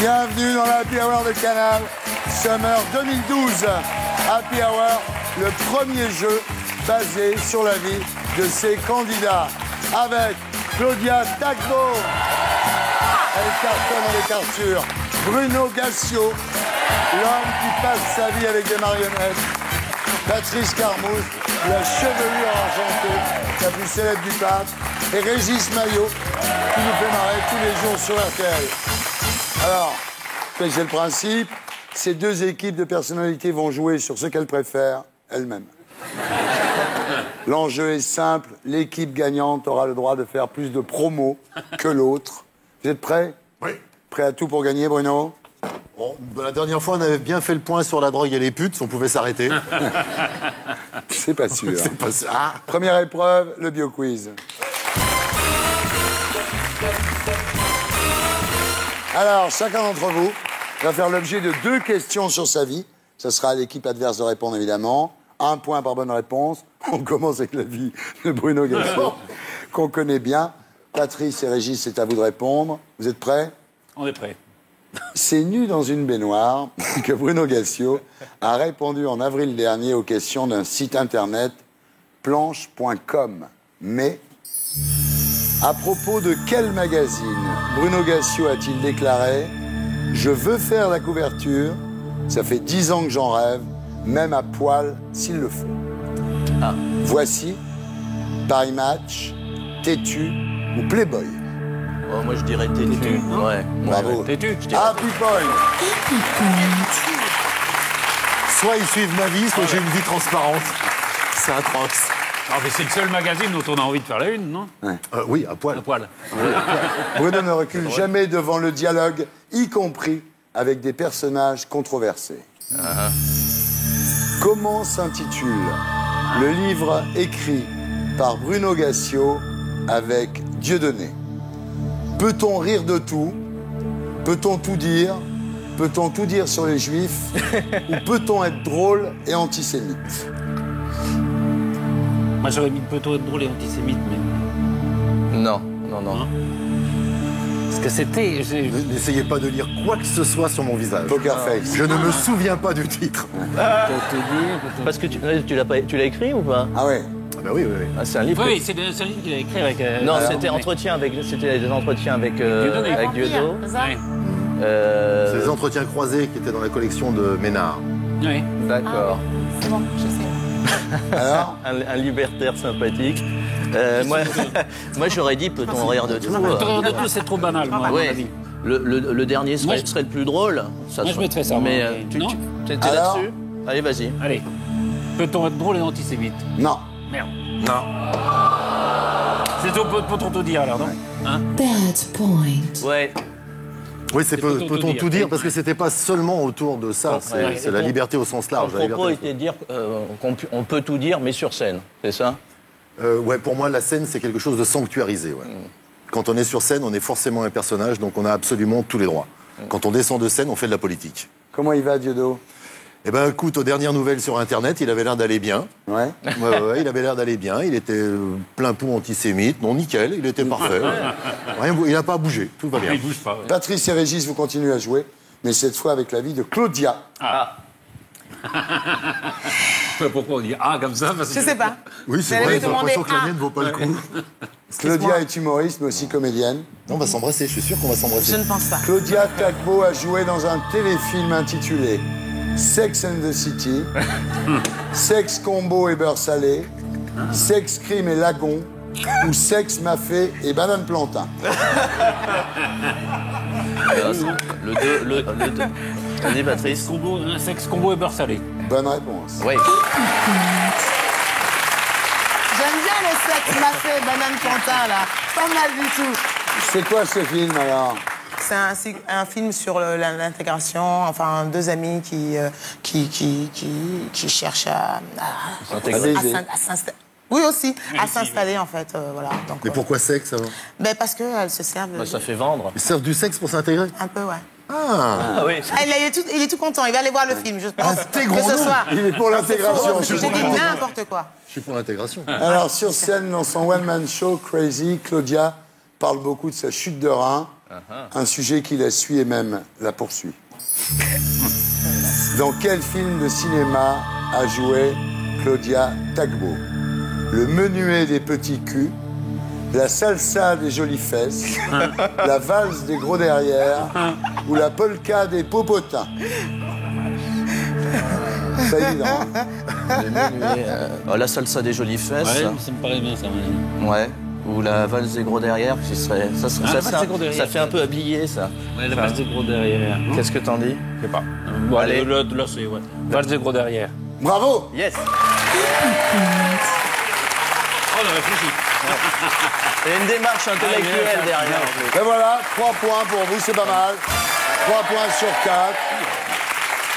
Bienvenue dans la Happy Hour de Canal. Summer 2012. Happy Hour, le premier jeu basé sur la vie de ses candidats. Avec Claudia Tagbo. Elle cartonne en écarture. Bruno Gassio, l'homme qui passe sa vie avec des marionnettes. Patrice Carmouche, la chevelure argentée, la plus célèbre du théâtre. Et Régis Maillot, qui nous fait marrer tous les jours sur RTL. Alors, c'est le principe. Ces deux équipes de personnalités vont jouer sur ce qu'elles préfèrent elles-mêmes. L'enjeu est simple. L'équipe gagnante aura le droit de faire plus de promos que l'autre. Vous êtes prêts? Oui. Prêt à tout pour gagner, Bruno? Bon, la dernière fois, on avait bien fait le point sur la drogue et les putes. On pouvait s'arrêter. C'est pas sûr. C'est pas sûr. Ah. Première épreuve, le bio-quiz. Alors, chacun d'entre vous va faire l'objet de 2 questions sur sa vie. Ce sera à l'équipe adverse de répondre, évidemment. 1 point par bonne réponse. On commence avec la vie de Bruno Gassio, qu'on connaît bien. Patrice et Régis, c'est à vous de répondre. Vous êtes prêts? On est prêts. C'est nu dans une baignoire que Bruno Gassio a répondu en avril dernier aux questions d'un site internet, planche.com. Mais, à propos de quel magazine Bruno Gassio a-t-il déclaré « Je veux faire la couverture, ça fait 10 ans que j'en rêve, même à poil s'il le faut. » Voici Paris Match, Têtu ou Playboy. Oh, moi, je dirais Têtu. Ouais. Bravo. Têtu. Happy Point. Soit ils suivent ma vie, soit j'ai une vie transparente. C'est atroce. Ah, mais c'est le seul magazine dont on a envie de faire la une, non? Oui, à poil. À poil. Bruno ne recule jamais devant le dialogue, y compris avec des personnages controversés. Comment s'intitule le livre écrit par Bruno Gassio avec Dieudonné? Peut-on rire de tout? Peut-on tout dire? Peut-on tout dire sur les Juifs? Ou peut-on être drôle et antisémite? Moi, j'aurais mis plutôt être drôle et antisémite, mais... Non. Parce que c'était... N'essayez pas de lire quoi que ce soit sur mon visage. Poker face. Je ne me souviens pas du titre. Pour te dire... Parce que tu l'as écrit ou pas? Ah ouais. Ah bah oui. Ah, c'est un livre. Oui, c'est un livre qu'il a écrit avec... Non, alors, c'était des entretiens avec Dieudonné. Ouais. C'est des entretiens croisés qui étaient dans la collection de Ménard. Ouais. D'accord. C'est bon, je sais. Alors, Un libertaire sympathique. Moi, j'aurais dit peut-on rire de tout. Rire de tout, c'est trop banal, moi, à mon Ouais. avis. Le dernier serait le plus drôle. Moi, je mettrais ça. Mais Non. t'es Alors là-dessus? Allez, vas-y. Allez. Peut-on être drôle et antisémite? non. Merde. Non. C'est tout, peut-on tout dire, alors, non? Hein? Bad point. Ouais. Oui, c'est peut-on peut-on tout dire, parce que c'était pas seulement autour de ça, Ouais. c'est la liberté au sens large. Le la propos liberté. était de dire qu'on peut tout dire, mais sur scène. C'est ça? Ouais, pour moi, la scène, c'est quelque chose de sanctuarisé. Ouais. Quand on est sur scène, on est forcément un personnage, donc on a absolument tous les droits. Quand on descend de scène, on fait de la politique. Comment il va, Dieudonné? Eh ben, écoute, aux dernières nouvelles sur Internet, il avait l'air d'aller bien. Ouais. Ouais, il avait l'air d'aller bien. Il était plein pot antisémite. Non, nickel, il était parfait. Rien, il n'a pas bougé, tout va bien. Il bouge pas. Ouais. Patrice et Régis, vous continuez à jouer, mais cette fois avec l'avis de Claudia. Pourquoi on dit ah comme ça? Parce que... Je sais pas. Oui, c'est Vous vrai, allez j'ai me l'impression que la demander, mienne vaut pas le coup. Claudia est humoriste, mais aussi comédienne. Non, on va s'embrasser, je suis sûr qu'on va s'embrasser. Je ne pense pas. Claudia Tagbo a joué dans un téléfilm intitulé Sex and the City, Sexe Combo et beurre salé, Sexe Crime et Lagon, ou Sexe Mafé et Banane Plantain. Le 2. Vas-y, Patrice. Un sexe combo et beurre salé. Bonne réponse. Oui. J'aime bien le sexe mafé, banane plantain, là. Pas mal du tout. C'est quoi ce film alors? C'est un film sur l'intégration, enfin, 2 amis qui cherchent à s'installer. Oui, aussi, à s'installer, en fait, voilà. Donc, Mais pourquoi sexe alors? Ben, parce qu'elles se servent... Bah, ça fait vendre. Ils servent du sexe pour s'intégrer? Un peu, ouais. Ah, Ah oui. Ah, il est tout content, il va aller voir le film, je pense. t'es gros que ce nom. soir. Il est pour l'intégration. J'ai dit n'importe quoi. je suis pour l'intégration. Alors, sur scène, dans son one-man show, Crazy, Claudia parle beaucoup de sa chute de rein. Un sujet qui la suit et même la poursuit. Dans quel film de cinéma a joué Claudia Tagbo? Le menuet des petits culs, la salsa des jolies fesses, la valse des gros derrière ou la polka des popotins? C'est évident. Hein. Le menuet, la salsa des jolies fesses. Ouais, ça me paraît bien, ça. Ouais. Ou la valse des gros derrière, qui serait. Ça fait un peu habillé, ça. Ouais, la valse des gros derrière. Qu'est-ce que t'en dis? Je sais pas. Bon, allez, là, c'est, ouais. Valse des gros derrière. Bravo. Yes. Oh, on a réfléchi. Il y a une démarche intellectuelle derrière. Et voilà, 3 points pour vous, c'est pas mal. 3 points sur 4.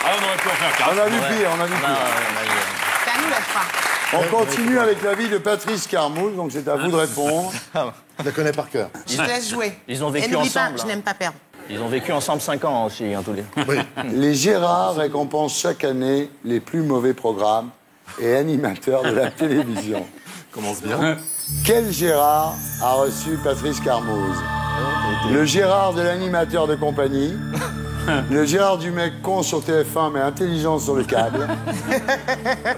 Ah, on aurait pu en faire 4. On a vu pire, on a vu pire. C'est à nous la fin. On continue avec l'avis de Patrice Carmouze, donc c'est à vous de répondre. Je la connais par cœur. Je te laisse jouer. Ils ont Et vécu n'oublie pas, ensemble. je n'aime pas perdre. Ils ont vécu ensemble 5 ans aussi, tous les. Oui. Les Gérards récompensent chaque année les plus mauvais programmes et animateurs de la télévision. Commence bien. Quel Gérard a reçu Patrice Carmouze? Le Gérard de l'animateur de compagnie, le Gérard du mec con sur TF1 mais intelligent sur le câble,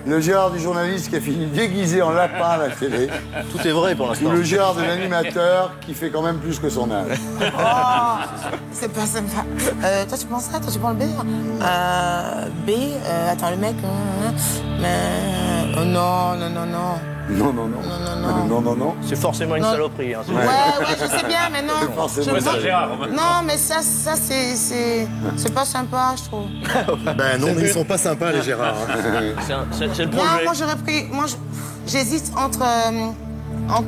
le Gérard du journaliste qui a fini déguisé en lapin à la télé, Tout est vrai pour ou l'instant. le Gérard de l'animateur qui fait quand même plus que son âge. Oh, c'est pas sympa. Toi, tu penses ça? Toi, tu prends le B? B, attends, le mec... non. Non. Non. C'est forcément une Non. saloperie. Hein, Ouais, je sais bien, mais non. Forcément. Je veux- Gérard, Non, mais ça c'est pas sympa, je trouve. Ben non, mais ils sont pas sympas, les Gérards. c'est le Non, projet. moi j'aurais pris... J'hésite entre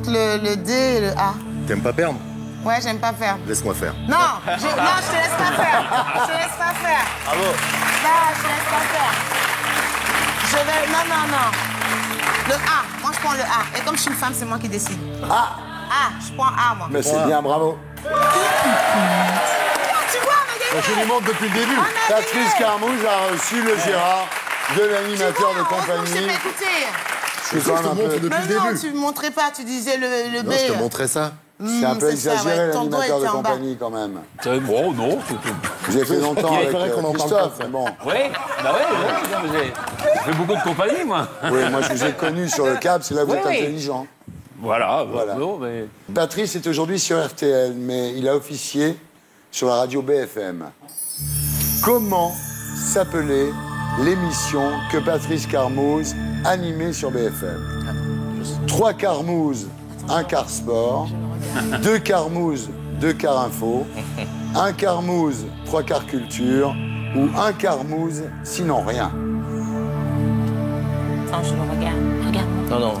le D et le A. T'aimes pas perdre? Ouais, j'aime pas faire. Laisse-moi faire. Non, je te laisse pas faire. Je te laisse pas faire. Bravo. Non, je te laisse pas faire. Je vais... Non. Le A. Moi, je prends le A. Et comme je suis une femme, c'est moi qui décide. Ah, A. Je prends A, moi. mais c'est bien, bravo. Tu vois, on a gagné. Je lui montre depuis le début. On a Patrice gagné. Carmouze a reçu le Gérard de Tu l'animateur vois, de heureusement que je compagnie. t'ai pas écouté. Je suis quand même un peu... Depuis Mais le non, début. tu me montrais pas, tu disais le B. Non, je te montrais ça. C'est un peu c'est ça, exagéré, ouais. Ton doigt l'animateur de était en bas. compagnie, quand même. Bon, non. J'ai fait longtemps Il avec faudrait qu'on en parle Christophe, pas. mais bon. Oui, bah ouais, non, mais j'ai fait beaucoup de compagnie, moi. Oui, moi, je vous ai connu sur le câble, c'est là où vous êtes Oui. intelligent. Voilà. Bon, mais... Patrice est aujourd'hui sur RTL, mais il a officié sur la radio BFM. Comment s'appelait l'émission que Patrice Carmouze animait sur BFM? 3 Carmouze, 1 quart sport, 2 Carmouze, 2 quarts info, 1 Carmouze, 3 quarts culture, ou 1 Carmouze, sinon rien. Attends, je le regarde. Regarde. Non.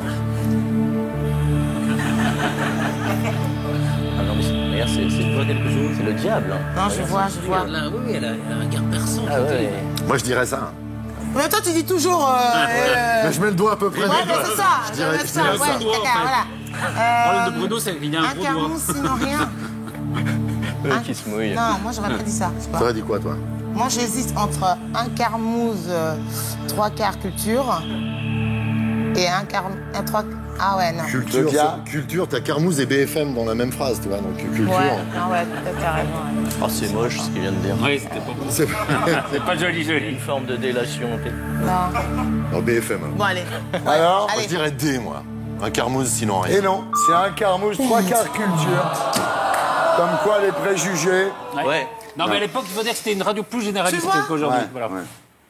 Ah non, mais regarde, c'est pas quelque chose. C'est le diable. Hein. Non, je vois. Là, oui, elle a un regard perçant. Ah ouais. Moi, je dirais ça. Mais toi, tu dis toujours... Mais je mets le doigt à peu près. Ouais, mais c'est ça. Je dirais- ça. je dirais Ouais, ça. caca, voilà. Le problème de Bruno, c'est qu'il a un Un gros doigt. Carmouze, sinon rien. Qui se mouille. Non, moi, j'aurais pas dit ça. je sais pas. T'aurais dit quoi, toi? Moi, j'hésite entre un Carmouze, 3 quarts culture et un 3... Ah ouais, non. Culture, t'as Carmouze et BFM dans la même phrase, tu vois, donc culture. Ouais, non, ouais, t'as raison. Ouais. Oh, c'est moche ce qu'il vient de dire. Oui, c'était pas beau. C'est C'est pas joli. Une forme de délation. Non. dans BFM. Bon, allez. Alors, Moi, Allez. je dirais D, moi. Un Carmouze, sinon rien. et non, c'est un Carmouze, 3 quarts culture. Comme quoi, les préjugés... Ouais. Non, mais à l'époque, il faut dire que c'était une radio plus généraliste Tu vois qu'aujourd'hui. Ouais, Voilà. ouais.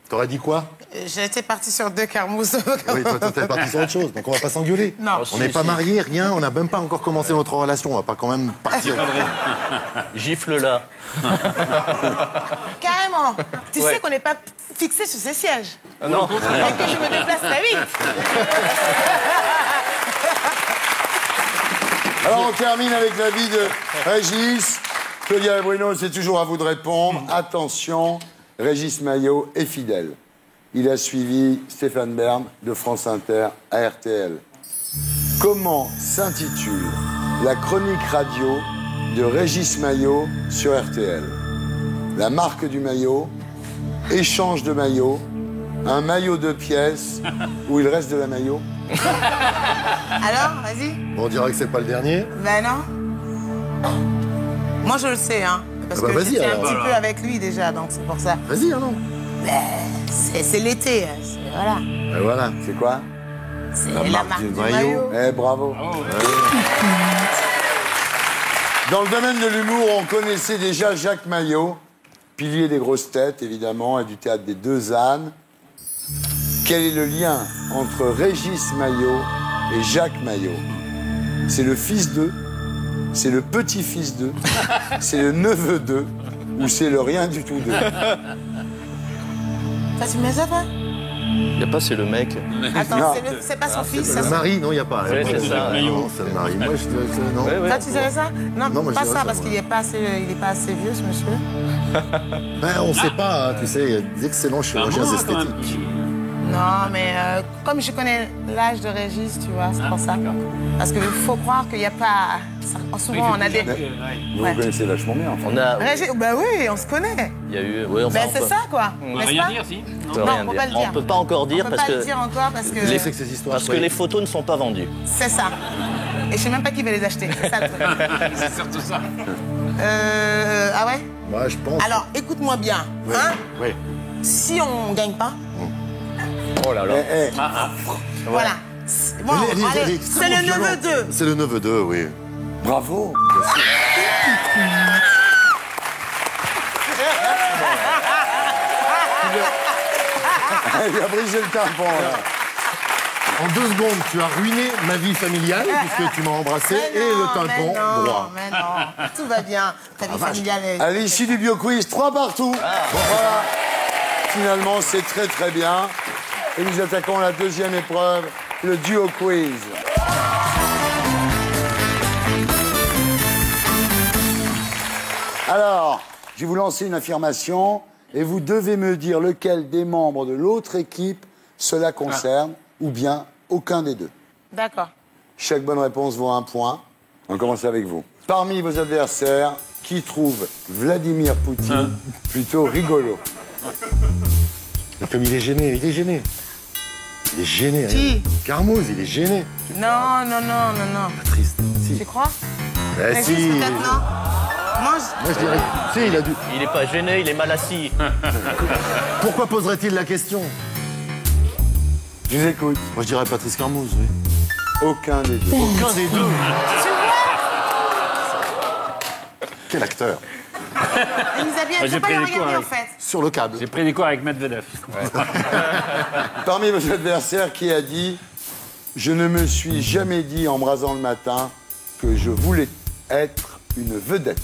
T'aurais dit quoi? J'étais partie sur 2 Carmouze. Oui, toi, t'es parti sur autre chose, donc on va pas s'engueuler. Non. On n'est pas mariés, rien, on n'a même pas encore commencé notre relation, on va pas quand même partir. Gifle là. Carrément. Tu Ouais. sais qu'on n'est pas fixé sur ces sièges. Non. Et que je me déplace très vite. Alors, on termine avec l'avis de Régis. Claudia et Bruno, c'est toujours à vous de répondre. Attention, Régis Maillot est fidèle. Il a suivi Stéphane Bern de France Inter à RTL. Comment s'intitule la chronique radio de Régis Maillot sur RTL? La marque du maillot, échange de maillot, un maillot de pièces ou il reste de la maillot? Alors, vas-y. On dirait que c'est pas le dernier. Ben non. Moi, je le sais, hein. Parce Ah bah, que vas-y, j'étais un alors. petit peu avec lui déjà, donc c'est pour ça. Vas-y, non. C'est l'été, voilà. Et voilà. C'est quoi? C'est La la marque marque du du maillot. maillot. Eh, bravo. Dans le domaine de l'humour, on connaissait déjà Jacques Maillot, pilier des grosses têtes, évidemment, et du théâtre des Deux Ânes. Quel est le lien entre Régis Maillot et Jacques Maillot? C'est le fils d'eux, c'est le petit-fils d'eux, c'est le neveu d'eux, ou c'est le rien du tout d'eux? Ça, tu mets ça, toi? Il n'y a pas, c'est le mec. Attends, Non. c'est pas son fils, ça? Le mari, non, il n'y a pas. Ouais, c'est ça. Non, c'est le mari. Moi, je dirais que non. Ouais, ouais. Toi, tu dirais ça? Non, Non, moi, je pas dirais ça, ça, parce moi. qu'il n'est pas assez vieux, ce monsieur. Ben, on ne sait pas, hein, tu sais, il y a des excellents chirurgiens moi, quand même. esthétiques. Non, mais comme je connais l'âge de Régis, tu vois, c'est pour ça. Parce qu'il faut croire qu'il n'y a pas... Souvent, on a des... Vous Ouais. vous connaissez vachement bien, enfin. On a. Régis, bah oui, on se connaît. Il y a eu. Ouais, enfin, Ben, c'est ça, quoi. On va N'est-ce rien pas? dire, si. On peut Non, rien on peut dire. pas le dire. On peut pas encore dire On peut parce pas que. le dire encore parce que... Les faits que ces histoires. Parce que les photos ne sont pas vendues. C'est ça. Et je sais même pas qui va les acheter. C'est ça le truc. C'est surtout ça. Ah ouais? Moi, je pense. Alors, écoute-moi bien. Ouais. Hein? Oui. Si on gagne pas, Oh là là. Eh, voilà. Bon, Elle est allez, c'est le extrêmement neveu violente. d'eux. C'est le neveu d'eux, oui. bravo. Il a brisé le tampon, là. En 2 secondes, tu as ruiné ma vie familiale puisque tu m'as embrassé Mais et non, le tampon mais non, droit. Mais non, tout va bien. Ta vie familiale est... À l'issue du bio-quiz, 3 partout. Bon, voilà. Finalement, c'est très très bien. Et nous attaquons la deuxième épreuve, le duo quiz. Alors, je vais vous lancer une affirmation et vous devez me dire lequel des membres de l'autre équipe cela concerne ou bien aucun des deux. D'accord. Chaque bonne réponse vaut 1 point. On commence avec vous. Parmi vos adversaires, qui trouve Vladimir Poutine plutôt rigolo? Mais comme il est gêné, il est gêné. Il est gêné. Qui? regarde. Carmouze, il est gêné. Non, non, non, non, non. Triste. Si. Tu crois? Eh, Régis, si. peut-être non? Moi, Moi, je dirais. Si, il a dû. Il est pas gêné, il est mal assis. Pourquoi poserait-il la question? Je vous écoute. Moi, je dirais Patrice Carmouze, oui. Aucun des deux. Aucun des deux. tu vois? Quel acteur. Il nous a bien... J'ai Faut pas pris le les coups regarder, en avec. fait. Sur le câble. J'ai pris des cours avec Medvedev. Parmi vos adversaires, qui a dit « Je ne me suis jamais dit en me rasant le matin que je voulais être une vedette ».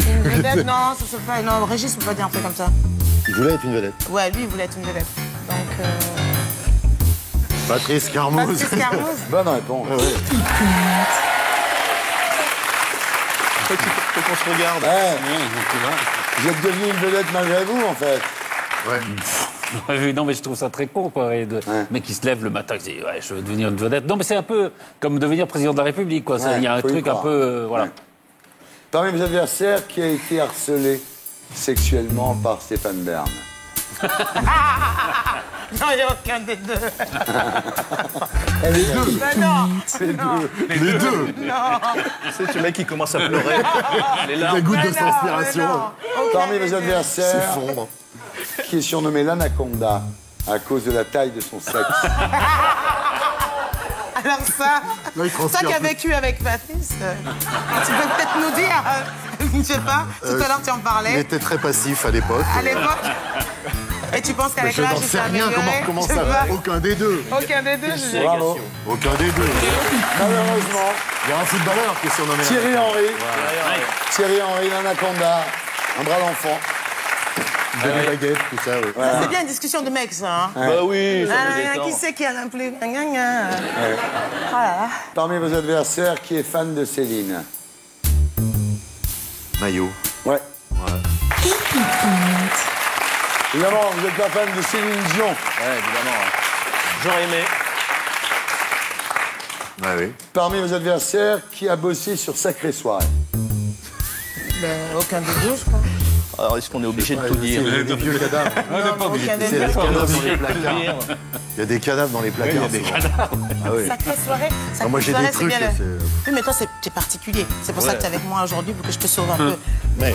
Une vedette, non, ça se fait pas... Non, Régis, on peut pas dire un truc comme ça. Il voulait être une vedette. Ouais, lui, il voulait être une vedette. Donc, Patrice Carmouze. Patrice Carmouze. Bonne réponse. Ouais, ouais. Faut qu'on se regarde. Vous êtes devenu une vedette malgré vous, en fait. Ouais. Non, mais je trouve ça très con, quoi. Et le mec qui se lève le matin, qui dit ouais, je veux devenir une vedette. Non, mais c'est un peu comme devenir président de la République, quoi. Il y a un faut y truc un croire. peu. Voilà. Ouais. Parmi vos adversaires, qui a été harcelé sexuellement par Stéphane Bern? Non, il n'y a aucun des deux. Les deux. Ben non. Les deux. C'est le mec qui commence à pleurer. Les larmes. Des gouttes de Mais non, transpiration. mais non. Aucun Parmi des vos deux. adversaires, S'effondre. qui est surnommé l'Anaconda à cause de la taille de son sexe. Alors ça, Là, il transpire toi qui as plus. vécu avec Patrice, tu peux peut-être nous dire, je sais pas, tout à l'heure tu en Il parlais, était très passif à l'époque. à l'époque. Et tu penses Mais qu'avec je l'âge, n'en il sais s'est rien. amélioré? Comment Je sais ça pas. Aucun des deux. Aucun des deux, je Bravo. Aucun des deux. Malheureusement, Il y a un footballeur qui est surnommé. Thierry Henry. Thierry Henry, l'Anaconda, un bras d'enfant. Des baguettes, tout ça. Oui. C'est bien une discussion de mecs, ça. Hein. Bah oui, ça Ah, nous détend. qui c'est qui a un plus... Oh là là. Parmi vos adversaires, qui est fan de Céline? Maillot. Ouais. Évidemment, vous n'êtes pas fan de Céline Dion. Ouais, évidemment. J'aurais aimé. Ah oui. Parmi vos adversaires, qui a bossé sur Sacré Soirée? Ben, aucun des deux, je crois. Alors, est-ce qu'on est obligé de tout dire? Il y a des vieux cadavres. Non, aucun des Il y a deux. des cadavres dans les placards. Il y a des cadavres dans les placards. Ah oui. Sacrée soirée. Sacrée moi, j'ai des soirée, c'est trucs, bien c'est- Oui, mais toi, t'es particulier. C'est pour ça que t'es avec moi aujourd'hui, pour que je te sauve un peu. Mais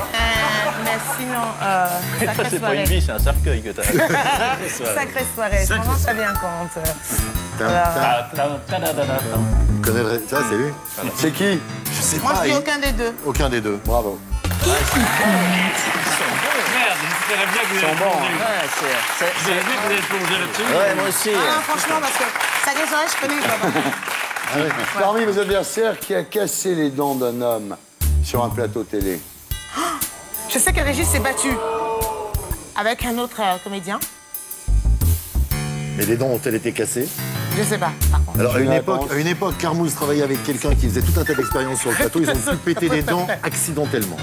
Mais sinon, Ça, sacrée c'est pas une soirée. vie, c'est un cercueil que t'as. Sacrée soirée. Je m'en très bien compte. vous connaissez ça, c'est lui? C'est qui? Je sais Moi, pas. je dis aucun des deux. Aucun des deux. Bravo. Merde, j'espérais bien que vous ayez plongé. J'espérais bien que vous ayez plongé là-dessus. Ouais, moi aussi. Ah non, franchement, parce que sacrée soirée, je connais pas. Parmi vos adversaires, qui a cassé les dents d'un homme sur un plateau télé? Je sais que Régis s'est battu avec un autre comédien. Mais les dents ont-elles été cassées? Je sais pas, par contre. Alors, à Une une époque, Carmouze travaillait avec quelqu'un qui faisait tout un tas d'expériences sur le plateau. Ils ont pu péter les dents accidentellement.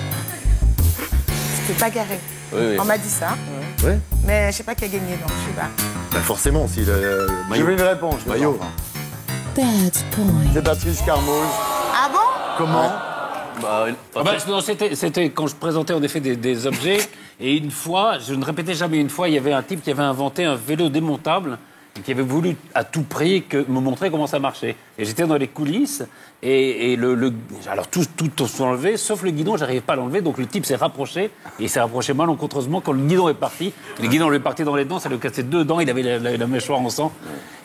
C'était bagarré. Oui. On m'a dit ça. Ouais. Mais je sais pas qui a gagné, donc je sais pas. Bah forcément, si le Je maillot. veux une réponse. les Maillot. enfants. Bad boy. C'est Patrice Carmouze. Ah bon? Comment? Bah, Ah bah, non, c'était quand je présentais en effet des objets. Et une fois, je ne répétais jamais une fois, il y avait un type qui avait inventé un vélo démontable et qui avait voulu à tout prix me montrer comment ça marchait. Et j'étais dans les coulisses et alors tout s'est enlevé, sauf le guidon, j'arrivais pas à l'enlever. Donc le type s'est rapproché et il s'est rapproché malencontreusement quand le guidon est parti. Le guidon lui est parti dans les dents, ça lui a cassé 2 dents, il avait la mâchoire en sang.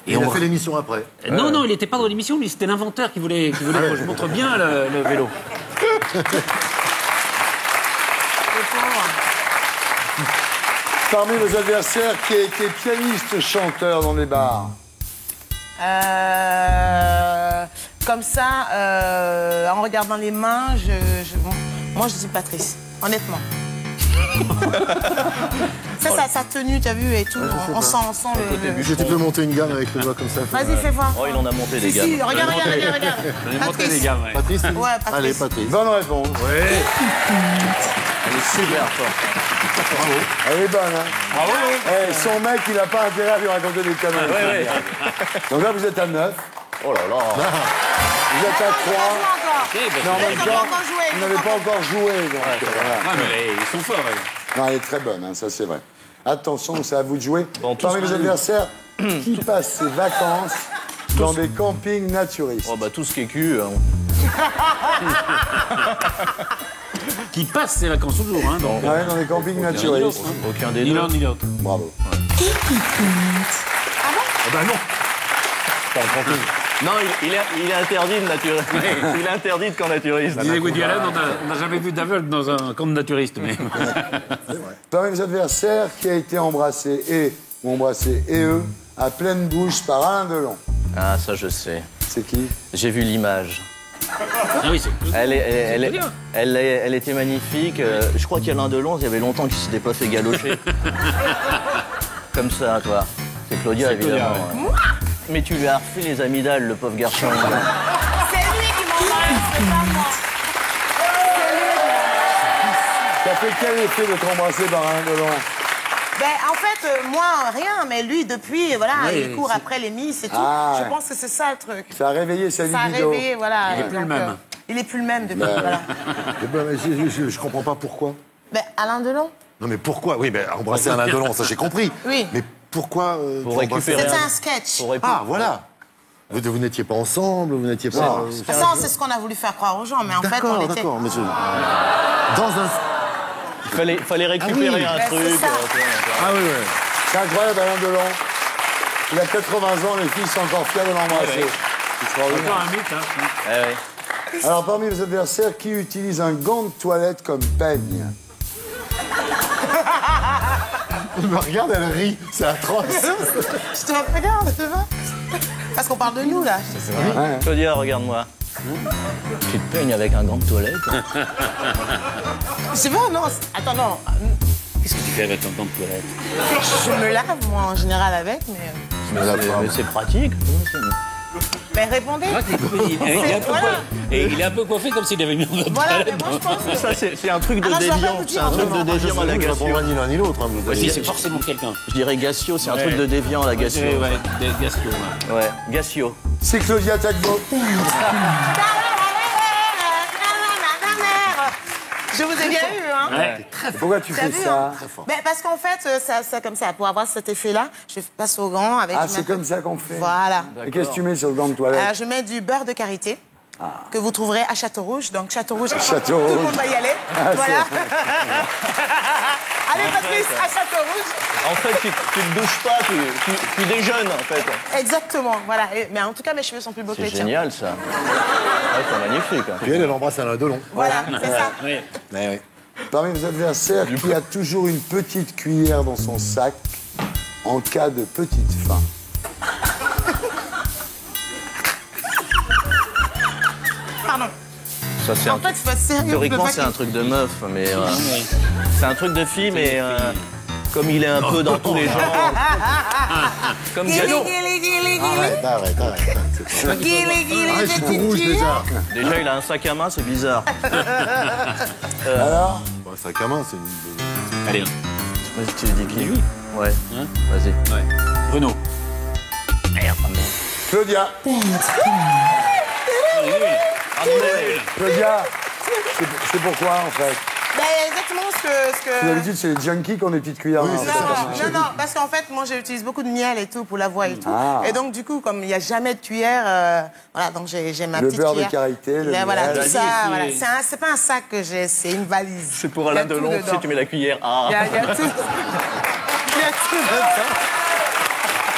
Et on a fait l'émission après. Non, non, il n'était pas dans l'émission, lui, c'était l'inventeur qui voulait que je montre bien le vélo. Parmi vos adversaires, qui a été pianiste-chanteur dans les bars? Comme ça, en regardant les mains, moi je dis Patrice, honnêtement. sa tenue, t'as vu, et tout, on sent le... Je tu peux monter une gamme avec le doigt comme ça. Vas-y, fais voir. Oh, il en a monté des Si, gars. si, regarde. J'ai montré les Patrice. gars, ouais. Patrice, Ouais, Patrice. Allez, Patrice. Bonne réponse. Elle est super forte. Elle est bonne, hein? Bravo. Eh, son mec, il n'a pas intérêt à lui raconter des conneries. Donc là, vous êtes à 9. Oh là là. Vous êtes à 3. Ok, bah, Mais en c'est même bien. pas temps, encore joué, vous n'avez pas encore joué. Donc, voilà. Ouais, mais ils sont forts, ouais. Non, elle est très bonne, hein, ça c'est vrai. Attention, c'est à vous de jouer. Bon, tous Parmi vos ceux- adversaires, qui passe ses vacances dans des campings naturistes? Oh bah tout ce qui est cul. Hein. Qui passent ses vacances toujours, hein. Donc, Ouais, dans des campings naturistes. Aucun des ni deux. l'un ni l'autre. Bravo. Ah bah non. Pas en camping. Non, il est interdit de naturiste. Il est interdit de camp naturiste. Disait Woody Allen, on n'a jamais vu d'aveugle dans un camp de naturiste, mais... Parmi vos adversaires, qui a été embrassé ou embrassé et eux à pleine bouche par Alain Delon? Ah, ça je sais. C'est qui? J'ai vu l'image. Ah oui, c'est... Elle était magnifique. Je crois qu'Alain Delon, il y avait longtemps qu'il s'était pas fait galocher. Comme ça, toi. C'est Claudia, C'est Claudia, évidemment. Ouais. Mais tu lui as refait les amygdales, le pauvre garçon. C'est lui qui m'embrasse, c'est pas moi. Ça fait quel effet de t'embrasser par Alain Delon? Ben, en fait, moi, rien, mais lui, depuis, voilà, Oui, il court c'est- après les miss et tout. Ah, Je ouais. pense que c'est ça le truc. Ça a réveillé sa Ça a libido. réveillé, voilà. Il est plus le même. Il est plus le même depuis, voilà. Eh ben, mais je comprends pas pourquoi. Ben, Alain Delon? Non mais pourquoi? Oui, ben embrasser Alain Delon, ça j'ai compris. Oui. Mais pourquoi Pour tu récupérer embrasses- C'était un sketch. Pour répondre. Ah voilà. Vous n'étiez pas ensemble, vous n'étiez pas. Ça, c'est ce qu'on a voulu faire croire aux gens, mais en fait, D'accord, on était... d'accord, monsieur. Dans un. Il fallait récupérer un Ben, truc. c'est ça. Ah oui, oui. C'est incroyable, Alain Delon. Il a 80 ans, les filles sont encore fières de l'embrasser. C'est extraordinaire. Encore un mythe, hein. Eh ouais. Alors, parmi les adversaires, qui utilise un gant de toilette comme peigne? Elle me regarde, elle rit. C'est atroce. Je te regarde, tu vois? Parce qu'on parle de nous, là. Claudia, regarde-moi. Tu te peignes avec un gant de toilette. C'est vrai, non? Attends, non. Qu'est-ce que tu fais avec un gant de toilette? Je me lave, moi, en général, avec, mais... Mais c'est pratique. Mais répondez. Il est un peu coiffé comme s'il avait mis un gant de Voilà, mais toilette. moi, je pense que... Ça, c'est un truc de Ah non, je vais pas déviant. vous C'est dire, un truc vraiment. de déviant à la Je ne Gassio. répondrai ni l'un ni l'autre. Hein, vous Si, avez- c'est forcément quelqu'un. Je dirais Gassio, c'est un truc de déviant à la Gassio. Ouais, des Gassio, ouais. Ouais, Gassio. C'est Claudia Tagbo. Je vous ai bien eu, hein. Ouais. Pourquoi tu T'as fais vu, ça? hein? Ben, parce qu'en fait, ça, comme ça, pour avoir cet effet-là, je passe au gant avec... Ah, je c'est mets- comme ça qu'on fait. Voilà. Et qu'est-ce que tu mets sur le gant de toilette? Je mets du beurre de karité. Que vous trouverez à Château-Rouge. Donc, Château-Rouge, tout Château le Rouge. monde va y aller. Ah, Voilà. Allez, Patrice, à Château-Rouge. En fait, tu te douches pas, tu déjeunes, en fait. Exactement, voilà. Mais en tout cas, mes cheveux sont plus beaux que C'est les tiens. génial, ça. Ouais, c'est magnifique. Hein. Puis elle embrasse Alain Delon. Voilà, c'est ça. Oui. Ouais, ouais. Parmi vos adversaires, qui a toujours une petite cuillère dans son sac en cas de petite faim? Pardon. Ça, c'est En fait, il faut être sérieux. théoriquement, on peut c'est pas un truc de meuf, mais c'est un truc de fille, mais comme il est un peu dans tous les genres, comme Guili, Gallo. guili, guili, guili. Arrête. Guili, guili, Arrête, je suis tout petite rouge cuillère. déjà. Déjà, il a un sac à main, c'est bizarre. Alors? Bah, sac à main, c'est une... Allez, Vas-y, tu dis qui? lui. Ouais, Hein vas-y. Ouais. Bruno. Merde, Claudia. Bad boy. Claudia, c'est pourquoi, en fait? Ben, exactement ce que... D'habitude, c'est les junkies qui ont des petites cuillères. Oui, dans c'est leur sac. Non, parce qu'en fait, moi, j'utilise beaucoup de miel et tout pour la voix et tout. Ah. Et donc, du coup, comme il n'y a jamais de cuillère, voilà, donc j'ai ma Le petite beurre de cuillère. karité, le Là, voilà, miel. tout ça, Vas-y, voilà. c'est- C'est pas un sac que j'ai, c'est une valise. C'est pour Il y a Alain tout Delon, tu sais, dedans. tu mets la cuillère. Ah. Il y a tout. Il y a tout dedans.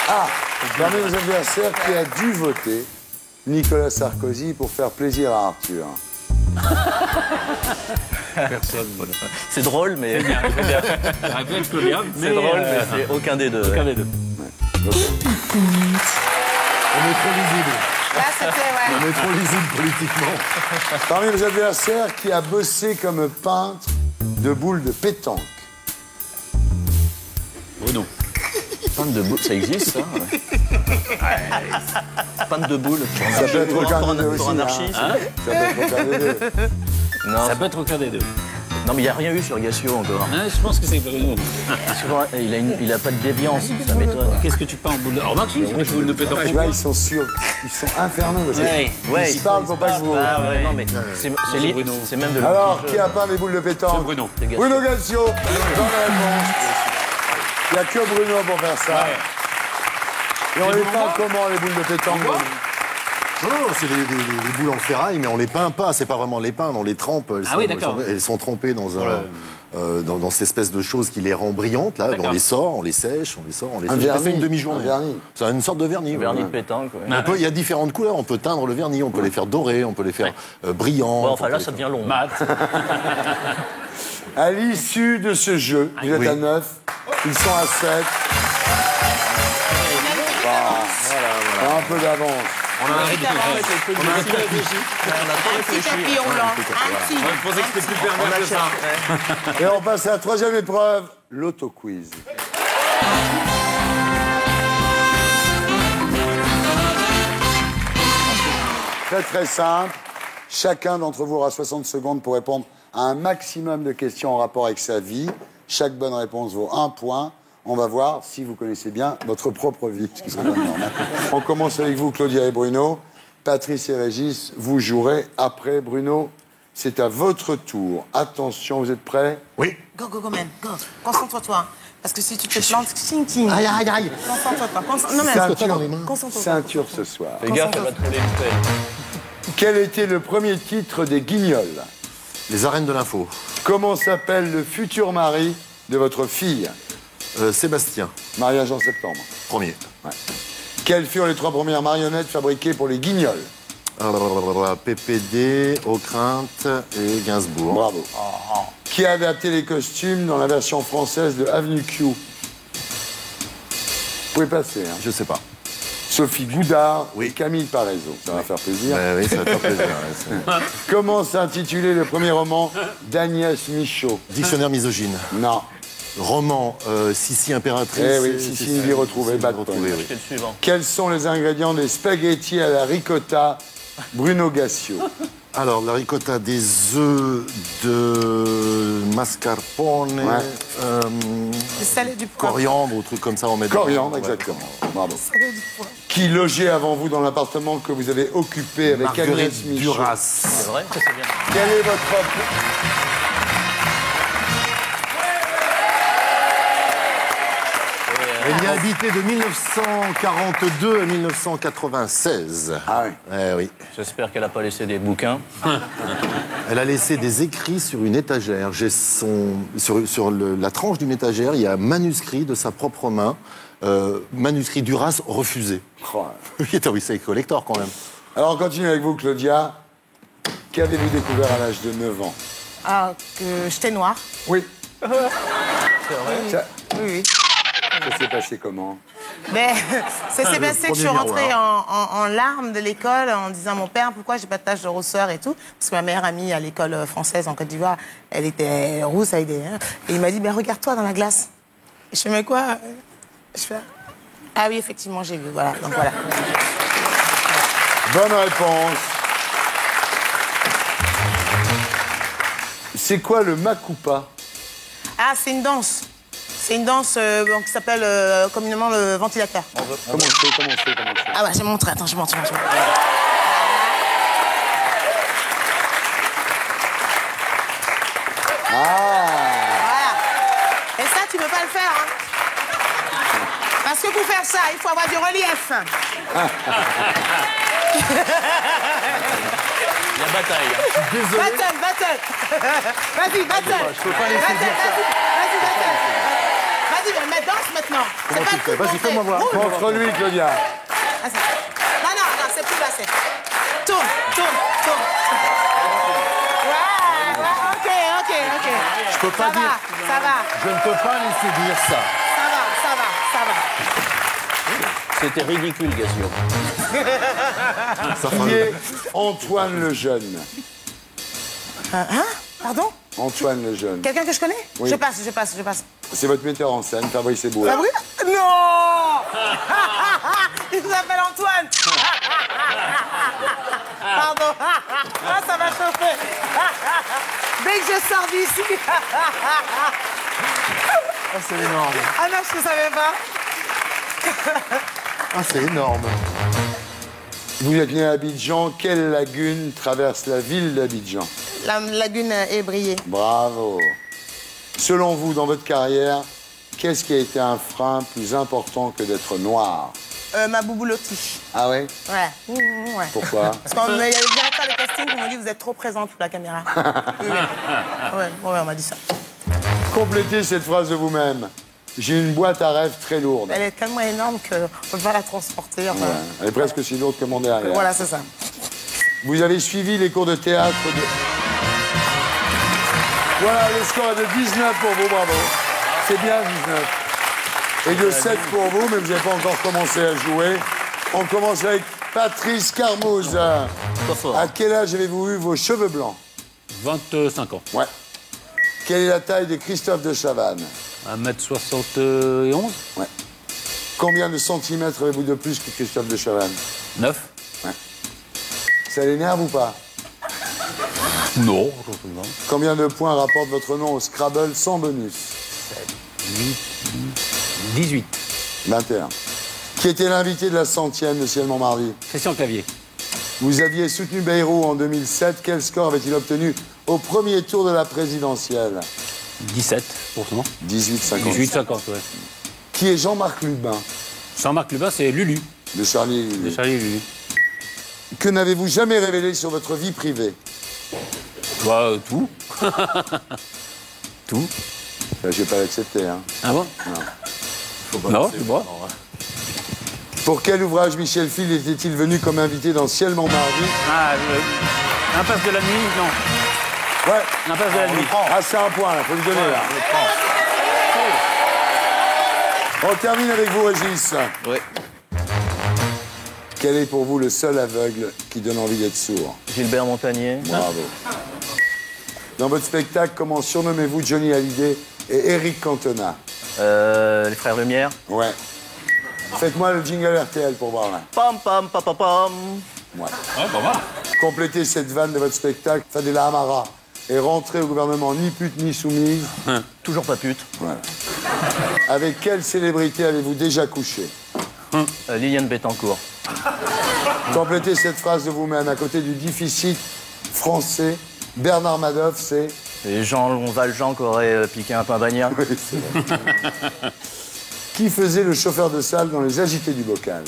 Ah, parmi vos adversaires, qui a dû voter Nicolas Sarkozy pour faire plaisir à Arthur? Personne. C'est drôle, mais Rappelle Claudia, c'est drôle, mais c'est aucun des deux. aucun des deux. Bad point. On est trop lisible. Là, c'était, ouais. On est trop lisible politiquement. Parmi vos adversaires, qui a bossé comme peintre de boules de pétanque? Bruno. Pinte de boules, ça existe, ça? Pinte de boules. Ça peut être aucun Pour des deux un aussi. anarchiste. Ça peut être aucun des deux. Non, Ça peut être aucun des deux. non, mais il n'y a rien eu sur Gassio encore. Hein, je pense que c'est Bruno. Souvent, il a pas de déviance, ça m'étonne. Qu'est-ce que tu peins en boule de... Oh, remarque, si, je mets une boule de pétanque. Tu vois, ils sont sûrs. Ils sont infernaux. Parce que Ouais. ils se parlent pour pas que vous... Ah ouais, non, mais c'est Bruno. c'est même de le Alors, petit qui jeu. a peint les boules de pétanque? Bruno. C'est Gassio. Bruno Gassio. Bonne réponse. Il n'y a que Bruno pour faire ça. Et on les peint comment, les boules de pétanque? Non, c'est des boules en ferraille, mais on les peint pas. C'est pas vraiment les peindre, on les trempe. Ah oui, d'accord. Elles sont trempées dans dans cette espèce de chose qui les rend brillantes. Là, D'accord. on les sort, on les sèche, on les sort, on les Un sèche. Ça vernis. fait une demi-journée. Un vernis. C'est une sorte de vernis. Vernis ouais. de pétanque, ouais. Il y a différentes couleurs. On peut teindre le vernis, on peut les faire dorés, on peut les faire brillants. Bon, enfin on là, peut ça les devient long. Maths. À l'issue de ce jeu, vous êtes Oui. à 9, ils sont à 7. Un peu d'avance. On en arrive On a trop Un petit réfléchi. papillon blanc. Un petit. Je pensais que c'était plus pervers que ça. Et on passe à la troisième épreuve, l'auto-quiz. Très très simple. Chacun d'entre vous aura 60 secondes pour répondre à un maximum de questions en rapport avec sa vie. Chaque bonne réponse vaut 1 point. On va voir si vous connaissez bien votre propre vie. C'est normal. On commence avec vous, Claudia et Bruno. Patrice et Régis, vous jouerez après. Bruno, c'est à votre tour. Attention, vous êtes prêts? Oui. Go, go, go, man, go. Concentre-toi. Parce que si tu te plantes, ting, ting. Aïe, aïe, aïe. Concentre-toi. Non, mais concentre-toi. Ceinture ce soir. Fais gaffe, elle va te rouler une pelle. Quel était le premier titre des Guignols? Les arènes de l'info. Comment s'appelle le futur mari de votre fille? Sébastien, Mariage en septembre. premier. Quelles furent les 3 premières marionnettes fabriquées pour les Guignols? PPD, Ockrent et Gainsbourg. Bravo. Qui a adapté les costumes dans la version française de Avenue Q? Vous pouvez passer, hein. Je sais pas. Sophie Goudard Oui. et Camille Paraiso. Ça va faire plaisir. Oui, ça va faire plaisir. ouais, c'est- Comment s'intitulait le premier roman d'Agnès Michaud? Dictionnaire misogyne. Non. Roman Sissi impératrice. Eh oui, Sissi une vie retrouvée, Sissi bad retrouvée, point. oui. C'est le suivant. Quels sont les ingrédients des spaghettis à la ricotta Bruno Gassio? Alors, la ricotta, des œufs de mascarpone, Le salé du poivre. coriandre ou trucs comme ça. On met Coriandre, dedans. exactement. Bravo. Salé du poivre. Qui logeait avant vous dans l'appartement que vous avez occupé avec Agnès Marguerite Michaud? Duras. C'est vrai, ça c'est bien. Quel est votre... Elle y a habité de 1942 à 1996. Ah oui. Eh oui. J'espère qu'elle n'a pas laissé des bouquins. Elle a laissé des écrits sur une étagère. Sur la tranche d'une étagère, il y a un manuscrit de sa propre main, manuscrit Duras refusé. Oh. Oui, c'est collector quand même. Alors, on continue avec vous, Claudia. Qu'avez-vous découvert à l'âge de 9 ans? Ah, que j'étais noire. Oui. Oui, Ça, oui. ça s'est passé comment? Mais ça s'est passé que je suis premier rentrée en larmes de l'école en disant à mon père pourquoi j'ai pas de tache de rousseur et tout. Parce que ma meilleure amie à l'école française en Côte d'Ivoire, elle était rousse avec des... Et il m'a dit, ben regarde-toi dans la glace. Et je fais, mais quoi? Je fais, ah oui, effectivement, j'ai vu, voilà. Donc voilà. Bonne réponse. C'est quoi le makupa? Ah, c'est une danse. C'est une danse qui s'appelle communément le ventilateur. Comment on fait? Ah ouais, je montre, attends, je montre. Voilà. Et ça, tu peux pas le faire, hein. Parce que pour faire ça, il faut avoir du relief. La bataille. Battle. Vas-y, battle. Je peux pas laisser dire ça. Vas-y, battle. Vas-y, mais danse maintenant. C'est pas tu le fais? coup Vas-y, qu'on fait. fais-moi voir. Bouge. Montre-lui, Claudia. Vas-y. Non, c'est plus passé. Tourne. Ouais, ok. Je peux pas dire. Ça va. Je ne peux pas laisser dire ça. Ça va. C'était ridicule, Gassio. Ça Qui est Antoine le Jeune? Hein? Pardon? Antoine le Jeune. Quelqu'un que je connais? Oui. Je passe. C'est votre metteur en scène, Fabrice Eboué. Fabrice? Non. Il s'appelle Antoine. Pardon. Ah, ça m'a chauffé. Dès que je sors d'ici. Ah, c'est énorme. Ah non, je ne savais pas. Ah, c'est énorme. Vous êtes né à Abidjan. Quelle lagune traverse la ville d'Abidjan? La lagune ébriée. Bravo. Selon vous, dans votre carrière, qu'est-ce qui a été un frein plus important que d'être noir? Ma bouboulotti. Ah ouais? Ouais. Ouais. Pourquoi? Parce qu'il y avait le directeur de casting qui m'a dit vous êtes trop présente pour la caméra. Oui. Ouais, on m'a dit ça. Complétez cette phrase de vous-même. J'ai une boîte à rêves très lourde. Elle est tellement énorme qu'on ne peut pas la transporter. Enfin, Ouais, elle est presque aussi lourde que mon derrière. voilà, c'est ça. Vous avez suivi les cours de théâtre de... Voilà, le score est de 19 pour vous, bravo. C'est bien 19. Et de 7 pour vous, mais vous n'avez pas encore commencé à jouer. On commence avec Patrice Carmouze. Pas fort. À quel âge avez-vous eu vos cheveux blancs? 25 ans. Ouais. Quelle est la taille de Christophe de Chavannes? 1m71. Ouais. Combien de centimètres avez-vous de plus que Christophe de Chavannes? 9. Ça l'énerve ou pas? Non. Combien de points rapporte votre nom au Scrabble sans bonus? 18. 21. Qui était l'invité de la 100e de Ciel Montmardi? Christian Clavier. Vous aviez soutenu Bayrou en 2007. Quel score avait-il obtenu au premier tour de la présidentielle? 17, pour ce moment. 18,50. 18,50, ouais. Qui est Jean-Marc Lubin Jean-Marc Lubin, c'est Lulu, de Charlie et de Lulu. Charlie et Lulu. Que n'avez-vous jamais révélé sur votre vie privée? Bah, tout. Tout. Ça, je vais pas l'accepter. Hein. Ah bon? Non, c'est bon. Pour quel ouvrage Michel Field était-il venu comme invité dans Ciel Montmardi? Ah, Impasse de la nuit, non. Ouais. Impasse de la nuit. Ah, c'est un point, là. Faut lui donner, là. On termine avec vous, Régis. Oui. Quel est pour vous le seul aveugle qui donne envie d'être sourd? Gilbert Montagnier. Bravo. Dans votre spectacle, comment surnommez-vous Johnny Hallyday et Eric Cantona? Les Frères Lumière. Ouais. Faites-moi le jingle RTL pour voir, là. Pam, pam, pam, pam, pam. Ouais. Ah, pas mal. Complétez cette vanne de votre spectacle. Fadela Amara est rentrée au gouvernement ni pute ni soumise. Toujours pas pute. Voilà. Avec quelle célébrité avez-vous déjà couché? Liliane Bettencourt. Complétez cette phrase de vous-même. À côté du déficit français, Bernard Madoff, c'est... Et Jean Valjean qui aurait piqué un pain bagnat. Oui, c'est vrai. Qui faisait le chauffeur de salle dans Les Agités du Bocal?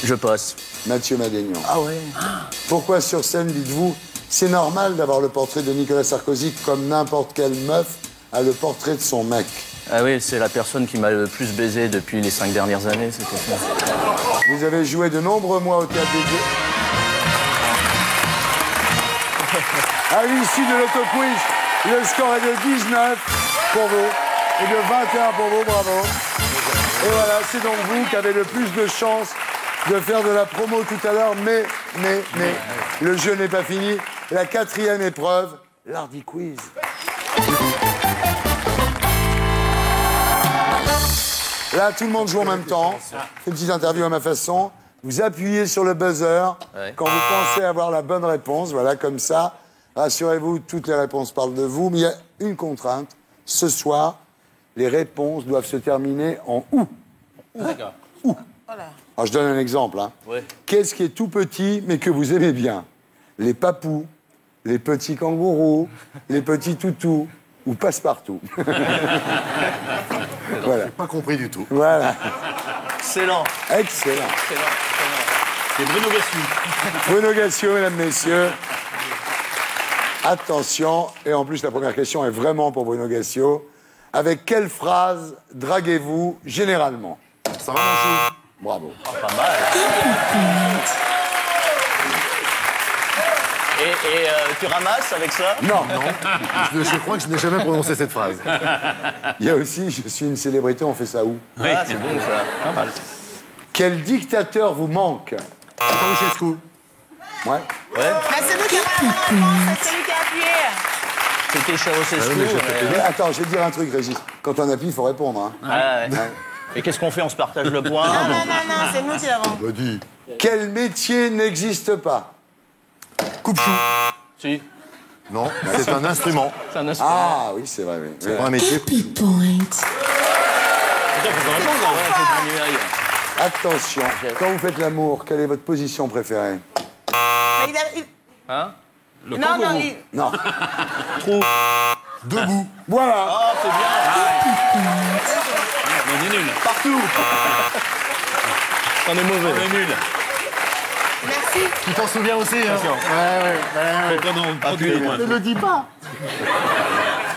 Je passe. Mathieu Madénian. Ah ouais. Pourquoi sur scène, dites-vous, c'est normal d'avoir le portrait de Nicolas Sarkozy comme n'importe quelle meuf a le portrait de son mec? Ah oui, c'est la personne qui m'a le plus baisé depuis les 5 dernières années, c'était ça. Vous avez joué de nombreux mois au Théâtre des Dieux. À l'issue de l'autoquiz, le score est de 19 pour vous et de 21 pour vous, bravo. Et voilà, c'est donc vous qui avez le plus de chances de faire de la promo tout à l'heure, mais, le jeu n'est pas fini. La 4e épreuve, l'Hardy Quiz. Là, tout le monde joue en même temps. C'est une petite interview à ma façon. Vous appuyez sur le buzzer quand vous pensez avoir la bonne réponse. Voilà, comme ça. Rassurez-vous, toutes les réponses parlent de vous. Mais il y a une contrainte. Ce soir, les réponses doivent se terminer en ou. D'accord. Ou. Alors, je donne un exemple. Hein. Ouais. Qu'est-ce qui est tout petit, mais que vous aimez bien? Les papous, les petits kangourous, les petits toutous ou passe-partout. Voilà. Pas compris du tout. Voilà. Excellent. Excellent. C'est Bruno Gassou. Bruno Gassio, mesdames, messieurs. Attention, et en plus, la première question est vraiment pour Bruno Gassio. Avec quelle phrase draguez-vous généralement? Ça va, mon chou? Bravo. Pas mal. Et tu ramasses avec ça? Non, Je crois que je n'ai jamais prononcé cette phrase. il y a aussi, je suis une célébrité, on fait ça où? Ah, c'est bon ça. Pas mal. Quel dictateur vous manque? Ceausescu. Ouais. Mais c'est nous qui avons la bonne réponse, c'est lui qui a appuyé. C'était Ceausescu. Mais attends, je vais te dire un truc, Régis. Quand on appuie, il faut répondre. Hein. Ah, ouais. Et qu'est-ce qu'on fait? On se partage le point? Non, c'est nous qui l'avons. Bah, dis. Quel métier n'existe pas? Coupe-chou. Si. Non, c'est un instrument. C'est un instrument. Ah oui, c'est vrai. Oui. C'est pas un métier. Happy Point. Attention, quand vous faites l'amour, quelle est votre position préférée? Mais Hein? Le non, kangourou. Non. Trou. Debout. Voilà. Ah, c'est bien. On est nul. Partout. On est mauvais. On est nul. Merci. Tu t'en souviens aussi, hein? Ne le dis pas.